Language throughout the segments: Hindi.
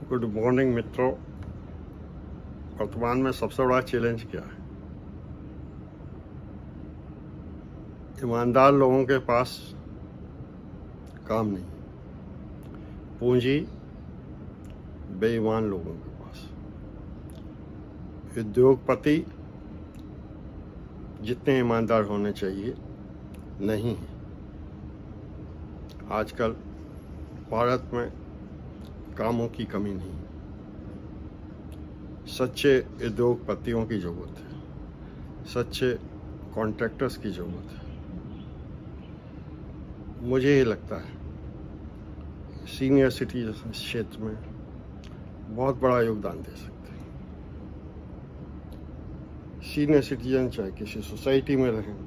गुड मॉर्निंग मित्रों। वर्तमान में सबसे बड़ा चैलेंज क्या है? ईमानदार लोगों के पास काम नहीं, पूंजी बेईमान लोगों के पास। उद्योगपति जितने ईमानदार होने चाहिए नहीं है। आजकल भारत में कामों की कमी नहीं, सच्चे उद्योगपतियों की जरूरत है, सच्चे कॉन्ट्रैक्टर्स की जरूरत है। मुझे ये लगता है सीनियर सिटीजन क्षेत्र में बहुत बड़ा योगदान दे सकते हैं। सीनियर सिटीजन चाहे किसी सोसाइटी में रहें,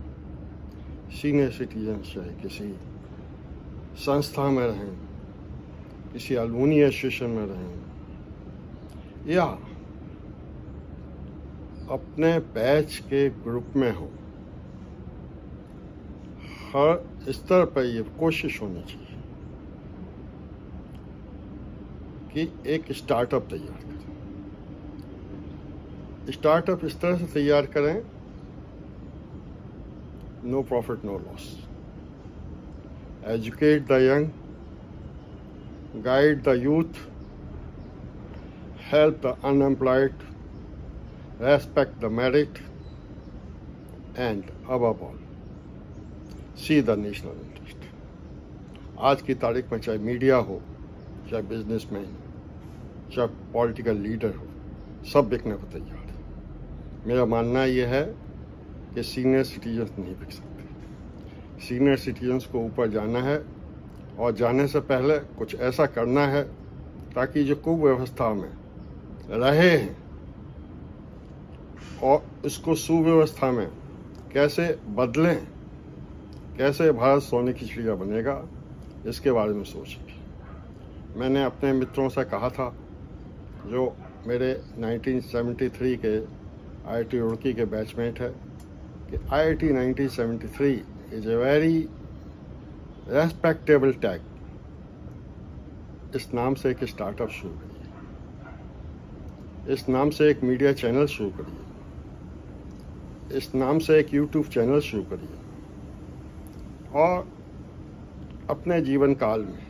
सीनियर सिटीजन चाहे किसी संस्था में रहें, किसी अलुमनी एसोसिएशन में रहें, या अपने बैच के ग्रुप में हो, हर स्तर पर ये कोशिश होनी चाहिए कि एक स्टार्टअप तैयार करें। स्टार्टअप इस तरह से तैयार करें, no profit no loss. Educate the young, guide the youth, help the unemployed, respect the merit, and above all, see the national interest. आज की तारीख में चाहे मीडिया हो, चाहे बिजनेसमैन, चाहे पॉलिटिकल लीडर हो, सब बिकने को तैयार है। मेरा मानना यह है कि सीनियर सिटीजन्स नहीं बिक सकते। सीनियर सिटीजन्स को ऊपर जाना है और जाने से पहले कुछ ऐसा करना है ताकि जो कुव्यवस्था में रहे हैं और इसको सुव्यवस्था में कैसे बदलें, कैसे भारत सोने की चिड़िया बनेगा, इसके बारे में सोचेंगे। मैंने अपने मित्रों से कहा था जो मेरे 1973 के IIT रुड़की के बैचमेट है कि IIT 1973 is a very respectable tag. इस नाम से एक स्टार्टअप शुरू करिए, इस नाम से एक मीडिया चैनल शुरू करिए, इस नाम से एक YouTube चैनल शुरू करिए और अपने जीवन काल में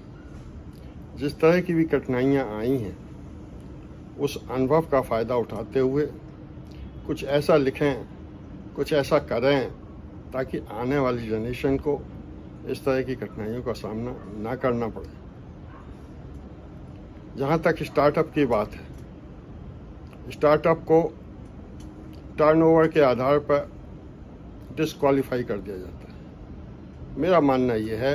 जिस तरह की भी कठिनाइयाँ आई हैं उस अनुभव का फ़ायदा उठाते हुए कुछ ऐसा लिखें, कुछ ऐसा करें ताकि आने वाली जनरेशन को इस तरह की कठिनाइयों का सामना ना करना पड़े। जहाँ तक स्टार्टअप की बात है, स्टार्टअप को टर्नओवर के आधार पर डिस्क्वालीफाई कर दिया जाता है। मेरा मानना यह है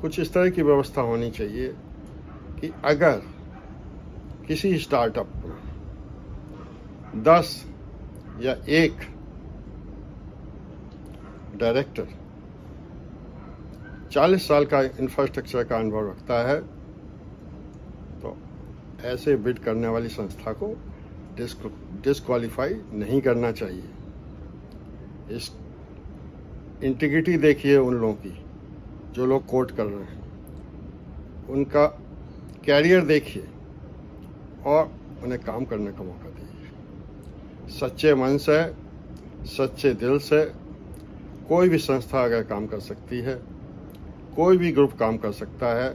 कुछ इस तरह की व्यवस्था होनी चाहिए कि अगर किसी स्टार्टअप में 10 या 1 डायरेक्टर 40 साल का इंफ्रास्ट्रक्चर का अनुभव रखता है तो ऐसे बिड करने वाली संस्था को डिस्क्वालीफाई नहीं करना चाहिए। इस इंटीग्रिटी देखिए उन लोगों की जो लोग कोट कर रहे हैं, उनका कैरियर देखिए और उन्हें काम करने का मौका दीजिए। सच्चे मन से, सच्चे दिल से कोई भी संस्था अगर काम कर सकती है, कोई भी ग्रुप काम कर सकता है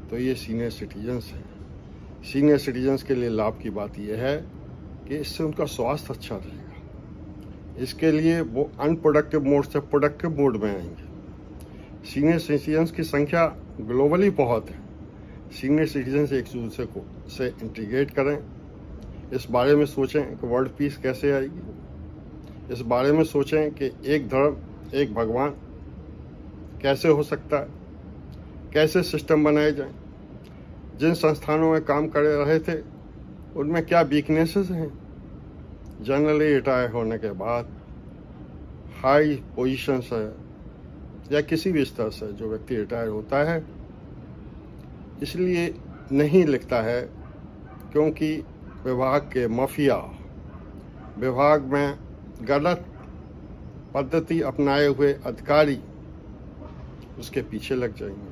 तो ये सीनियर सिटीजन्स हैं। सीनियर सिटीजन्स के लिए लाभ की बात यह है कि इससे उनका स्वास्थ्य अच्छा रहेगा। इसके लिए वो अनप्रोडक्टिव मोड से प्रोडक्टिव मोड में आएंगे। सीनियर सिटीजन्स की संख्या ग्लोबली बहुत है। सीनियर सिटीजन्स एक दूसरे को से इंटीग्रेट करें, इस बारे में सोचें कि वर्ल्ड पीस कैसे आएगी, इस बारे में सोचें कि एक धर्म एक भगवान कैसे हो सकता है, कैसे सिस्टम बनाए जाएं। जिन संस्थानों में काम कर रहे थे उनमें क्या वीकनेसेस हैं। जनरली रिटायर होने के बाद हाई पोजीशन से या किसी भी स्तर से जो व्यक्ति रिटायर होता है इसलिए नहीं लिखता है क्योंकि विभाग के माफिया विभाग में गलत पद्धति अपनाए हुए अधिकारी उसके पीछे लग जाएंगे,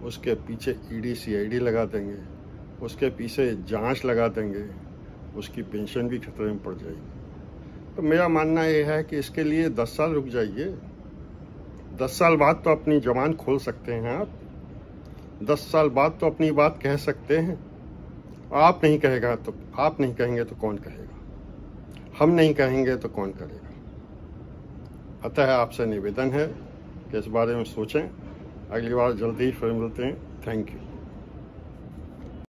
उसके पीछे ED CID लगा देंगे उसके पीछे जांच लगा देंगे, उसकी पेंशन भी खतरे में पड़ जाएगी। तो मेरा मानना ये है कि इसके लिए 10 साल रुक जाइए। 10 साल बाद तो अपनी ज़बान खोल सकते हैं आप। 10 साल बाद तो अपनी बात कह सकते हैं। आप नहीं कहेंगे तो कौन कहेगा? हम नहीं कहेंगे तो कौन करेगा? अतः आपसे निवेदन है कि इस बारे में सोचें। अगली बार जल्दी ही फिर मिलते हैं। Thank you.